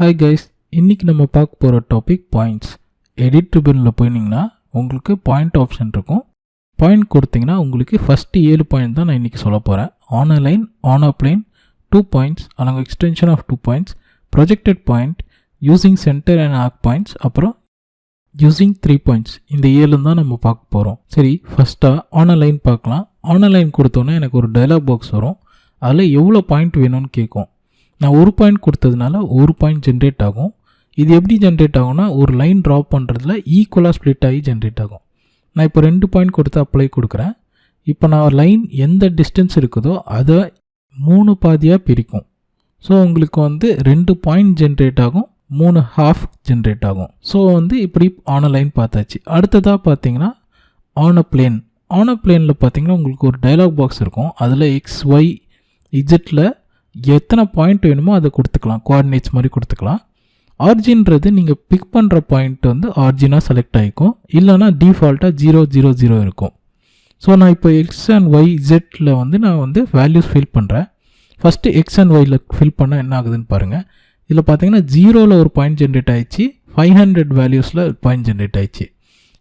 Hi guys, இன்றைக்கி நம்ம பார்க்க போகிற டாபிக் பாயிண்ட்ஸ். எடிட் ட்ரிபியூனில் போயினீங்கன்னா உங்களுக்கு பாயிண்ட் ஆப்ஷன் இருக்கும். பாயிண்ட் கொடுத்தீங்கன்னா உங்களுக்கு ஃபஸ்ட்டு 7 பாயிண்ட் தான் நான் இன்றைக்கி சொல்ல போகிறேன். On a line, on a plane, 2 points, along extension of 2 points, projected point, using centre and arc points, அப்புறம் யூஸிங் 3 பாயிண்ட்ஸ். இந்த 7 தான் நம்ம பார்க்க போகிறோம். சரி, ஃபஸ்ட்டாக ஆன் அ லைன் பார்க்கலாம். ஆன் அ லைன் கொடுத்தோன்னே எனக்கு ஒரு டயலாக் பாக்ஸ் வரும். அதில் எவ்வளோ பாயிண்ட் வேணும்னு கேட்கும். நான் ஒரு பாயிண்ட் கொடுத்ததுனால ஒரு பாயிண்ட் ஜென்ரேட் ஆகும். இது எப்படி ஜென்ரேட் ஆகும்னா, ஒரு லைன் ட்ராப் பண்ணுறதுல ஈக்குவலாக ஸ்ப்ளிட் ஆகி ஜென்ரேட் ஆகும். நான் இப்போ 2 பாயிண்ட் கொடுத்து அப்ளை கொடுக்குறேன். இப்போ நான் லைன் எந்த டிஸ்டன்ஸ் இருக்குதோ அதை 3 பாதியாக பிரிக்கும். ஸோ உங்களுக்கு 2 பாயிண்ட் ஜென்ரேட் ஆகும், 3 ஹாஃப் ஜென்ரேட் ஆகும். ஸோ இப்படி ஆன் அ லைன் பார்த்தாச்சு. அடுத்ததாக பார்த்தீங்கன்னா on a plane. On a பிளேனில் பார்த்தீங்கன்னா உங்களுக்கு ஒரு டயலாக் பாக்ஸ் இருக்கும். அதில் எக்ஸ், ஒய், இஜெட்டில் எத்தனை பாயிண்ட் வேணுமோ அதை கொடுத்துக்கலாம், கோஆர்டினேட்ஸ் மாதிரி கொடுத்துக்கலாம். ஆர்ஜின்றது நீங்கள் பிக் பண்ணுற பாயிண்ட் ஆர்ஜினாக செலக்ட் ஆகிக்கும், இல்லைனா டிஃபால்ட்டாக 0 0 0 இருக்கும். ஸோ நான் இப்போ எக்ஸ் அண்ட் ஒய் இஜெட்டில் நான் வேல்யூஸ் ஃபில் பண்ணுறேன். ஃபஸ்ட்டு எக்ஸ் அண்ட் ஒயில் ஃபில் பண்ணால் என்ன ஆகுதுன்னு பாருங்கள். இதில் பார்த்தீங்கன்னா 0ல் ஒரு பாயிண்ட் ஜென்ரேட் ஆகிடுச்சு, 500 வேல்யூஸில் பாயிண்ட் ஜென்ரேட் ஆகிடுச்சு.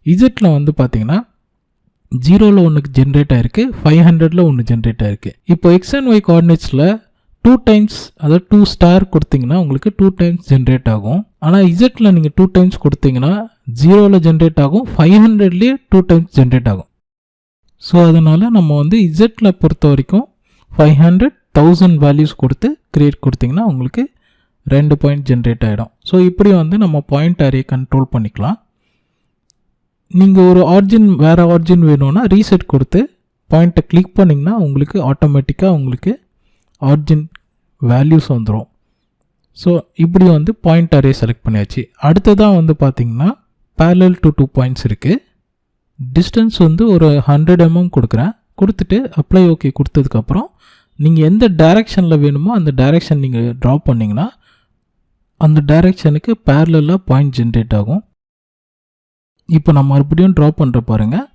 இஜெட்டில் பார்த்தீங்கன்னா 0ல் ஒன்று ஜென்ரேட் ஆகிருக்கு, 500ல் ஒன்று ஜென்ரேட் ஆகிருக்கு. இப்போ எக்ஸ் அண்ட் ஒய் கோஆர்டினேட்ஸில் 2 டைம்ஸ், அதாவது 2 ஸ்டார் கொடுத்தீங்கன்னா உங்களுக்கு 2 டைம்ஸ் ஜென்ரேட் ஆகும். ஆனால் இஜெட்டில் நீங்கள் 2 டைம்ஸ் கொடுத்தீங்கன்னா 0ல் ஜென்ரேட் ஆகும், 500லேயே 2 டைம்ஸ் ஜென்ரேட் ஆகும். ஸோ அதனால் நம்ம இஜெட்டில் பொறுத்த வரைக்கும் 500 1000 வேல்யூஸ் கொடுத்து கிரியேட் கொடுத்தீங்கன்னா உங்களுக்கு 2 பாயிண்ட் ஜென்ரேட் ஆகிடும். ஸோ இப்படி நம்ம பாயிண்ட் அரே கண்ட்ரோல் பண்ணிக்கலாம். நீங்கள் ஒரு ஆர்ஜின், வேறு ஆர்ஜின் வேணும்னா ரீசெட் கொடுத்து பாயிண்ட்டை கிளிக் பண்ணிங்கன்னா உங்களுக்கு ஆட்டோமேட்டிக்காக உங்களுக்கு ஆர்ஜின் வேல்யூஸ் வந்துடும். ஸோ இப்படி பாயிண்ட் அரே செலக்ட் பண்ணியாச்சு. அடுத்ததாக பார்த்தீங்கன்னா parallel to 2 பாயிண்ட்ஸ் இருக்குது. டிஸ்டன்ஸ் ஒரு 100 mm கொடுக்குறேன். கொடுத்துட்டு அப்ளை ஓகே கொடுத்ததுக்கப்புறம் நீங்கள் எந்த டைரெக்ஷனில் வேணுமோ அந்த டைரெக்ஷன் நீங்கள் ட்ரா பண்ணிங்கன்னா அந்த டைரெக்ஷனுக்கு பேரலாக பாயிண்ட் ஜென்ரேட் ஆகும். இப்போ நான் மறுபடியும் ட்ரா பண்ணுற பாருங்கள்.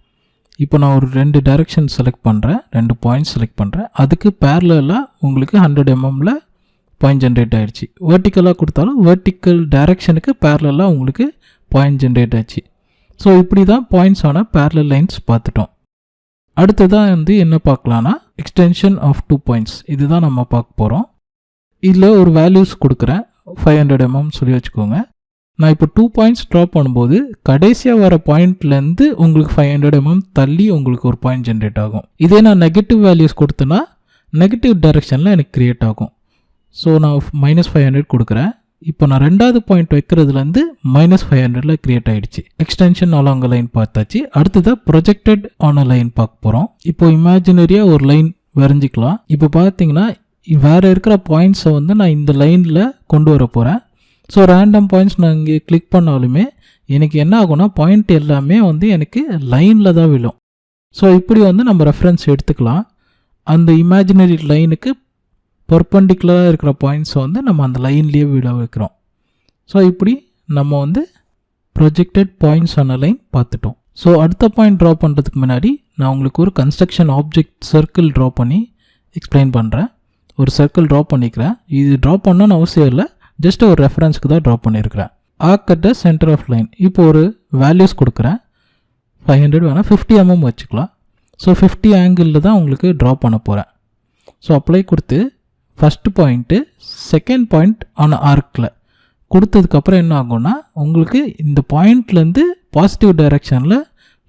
இப்போ நான் ஒரு 2 டைரெக்ஷன் செலக்ட் பண்ணுறேன், 2 பாயிண்ட்ஸ் செலக்ட் பண்ணுறேன். அதுக்கு பேரலாக உங்களுக்கு 100 mmல பாயிண்ட் ஜென்ரேட் ஆகிடுச்சு. வேர்ட்டிக்கலாக கொடுத்தாலும் வேர்ட்டிக்கல் டைரெக்ஷனுக்கு பேரலாக உங்களுக்கு பாயிண்ட் ஜென்ரேட் ஆச்சு. ஸோ இப்படி தான் பாயிண்ட்ஸ் ஆன பேரலல் லைன்ஸ் பார்த்துட்டோம். அடுத்ததாக என்ன பார்க்கலான்னா எக்ஸ்டென்ஷன் ஆஃப் 2 பாயிண்ட்ஸ். இதுதான் நம்ம பார்க்க போகிறோம். இதில் ஒரு வேல்யூஸ் கொடுக்குறேன், 500 mm சொல்லி வச்சுக்கோங்க. நான் இப்போ 2 பாயிண்ட்ஸ் ட்ரா பண்ணும்போது கடைசியாக வர பாயிண்ட்லேருந்து உங்களுக்கு 500 mm தள்ளி உங்களுக்கு ஒரு பாயிண்ட் ஜென்ரேட் ஆகும். இதே நான் நெகட்டிவ் வேல்யூஸ் கொடுத்தேன்னா நெகட்டிவ் டைரெக்ஷனில் எனக்கு க்ரியேட் ஆகும். ஸோ நான் -500 கொடுக்குறேன். இப்போ நான் 2வது பாயிண்ட் வைக்கிறதுலேருந்து -500ல் க்ரியேட் ஆகிடுச்சு. எக்ஸ்டென்ஷன் அலாங் லைன் பார்த்தாச்சு. அடுத்ததாக ப்ரொஜெக்டட் ஆன் அ லைன் பார்க்க போகிறோம். இப்போ இமேஜினரியாக ஒரு லைன் வரைஞ்சிக்கலாம். இப்போ பார்த்தீங்கன்னா வேறு இருக்கிற பாயிண்ட்ஸை நான் இந்த லைனில் கொண்டு வர போகிறேன். ஸோ ரேண்டம் பாயிண்ட்ஸ் நான் இங்கே கிளிக் பண்ணாலுமே எனக்கு என்ன ஆகும்னா பாயிண்ட் எல்லாமே எனக்கு லைனில் தான் விழும். ஸோ இப்படி நம்ம ரெஃபரன்ஸ் எடுத்துக்கலாம். அந்த இமேஜினரி லைனுக்கு பர்பண்டிகுலராக இருக்கிற பாயிண்ட்ஸை நம்ம அந்த லைன்லேயே விட வைக்கிறோம். ஸோ இப்படி நம்ம ப்ரொஜெக்டட் பாயிண்ட்ஸ் ஆன லைன் பார்த்துட்டோம். ஸோ அடுத்த பாயிண்ட் ட்ரா பண்ணுறதுக்கு முன்னாடி நான் உங்களுக்கு ஒரு கன்ஸ்ட்ரக்ஷன் ஆப்ஜெக்ட் சர்க்கிள் ட்ரா பண்ணி எக்ஸ்பிளைன் பண்ணுறேன். ஒரு சர்க்கிள் ட்ரா பண்ணிக்கிறேன். இது ட்ரா பண்ணணும்னு அவசியம் இல்லை, ஜஸ்ட் ஒரு ரெஃபரன்ஸ்க்கு தான் ட்ரா பண்ணியிருக்கிறேன். Arc at the centre of line. இப்போ ஒரு வேல்யூஸ் கொடுக்குறேன். 500 வேணால் 50 mm வச்சுக்கலாம். ஸோ 50 ஆங்கிளில் தான் உங்களுக்கு ட்ரா பண்ண போகிறேன். ஸோ அப்ளை கொடுத்து first point, second point on ஆர்க்கில் கொடுத்ததுக்கப்புறம் என்ன ஆகும்னா உங்களுக்கு இந்த பாயிண்ட்லேருந்து பாசிட்டிவ் டைரெக்ஷனில்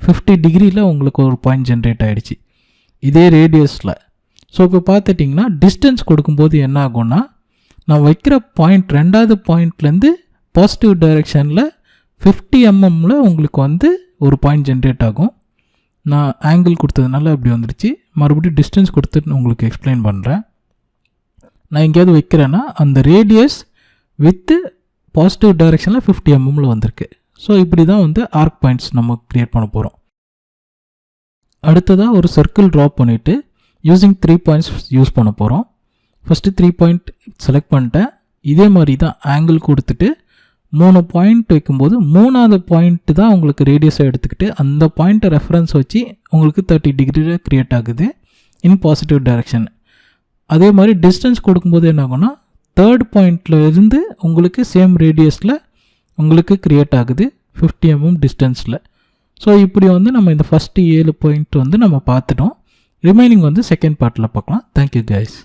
50 டிகிரியில் உங்களுக்கு ஒரு பாயிண்ட் ஜென்ரேட் ஆகிடுச்சு, இதே ரேடியஸில். ஸோ இப்போ பார்த்துட்டிங்கன்னா டிஸ்டன்ஸ் கொடுக்கும்போது என்ன ஆகும்னா நான் வைக்கிற பாயிண்ட் 2வது பாயிண்ட்லேருந்து பாசிட்டிவ் டைரெக்ஷனில் 50 mmல உங்களுக்கு ஒரு பாயிண்ட் ஜென்ரேட் ஆகும். நான் ஆங்கிள் கொடுத்ததுனால இப்படி வந்துடுச்சு. மறுபடியும் டிஸ்டன்ஸ் கொடுத்துட்டு உங்களுக்கு எக்ஸ்பிளைன் பண்ணுறேன். நான் எங்கேயாவது வைக்கிறேன்னா அந்த ரேடியஸ் வித்து பாசிட்டிவ் டைரெக்ஷனில் 50 mmல வந்திருக்கு. ஸோ இப்படி தான் ஆர்க் பாயிண்ட்ஸ் நம்ம க்ரியேட் பண்ண போகிறோம். அடுத்ததாக ஒரு சர்க்கிள் ட்ரா பண்ணிவிட்டு யூஸிங் 3 பாயிண்ட்ஸ் யூஸ் பண்ண போகிறோம். ஃபஸ்ட்டு 3 பாயிண்ட் செலக்ட் பண்ணிட்டேன். இதே மாதிரி தான் ஆங்கிள் கொடுத்துட்டு 3 பாயிண்ட் வைக்கும்போது 3வது பாயிண்ட்டு தான் உங்களுக்கு ரேடியஸாக எடுத்துக்கிட்டு அந்த பாயிண்ட்டை ரெஃபரன்ஸ் வச்சு உங்களுக்கு 30 டிகிரியில் க்ரியேட் ஆகுது இன் பாசிட்டிவ் டைரெக்ஷன். அதே மாதிரி டிஸ்டன்ஸ் கொடுக்கும்போது என்ன ஆகும்னா தேர்ட் பாயிண்டில் இருந்து உங்களுக்கு சேம் ரேடியஸில் உங்களுக்கு க்ரியேட் ஆகுது 50 mm டிஸ்டன்ஸில். ஸோ இப்படி வந்து நம்ம இந்த ஃபஸ்ட்டு 7 பாயிண்ட் வந்து நம்ம பார்த்துட்டோம். ரிமைனிங் வந்து செகண்ட் பார்ட்டில் பார்க்கலாம். Thank you guys.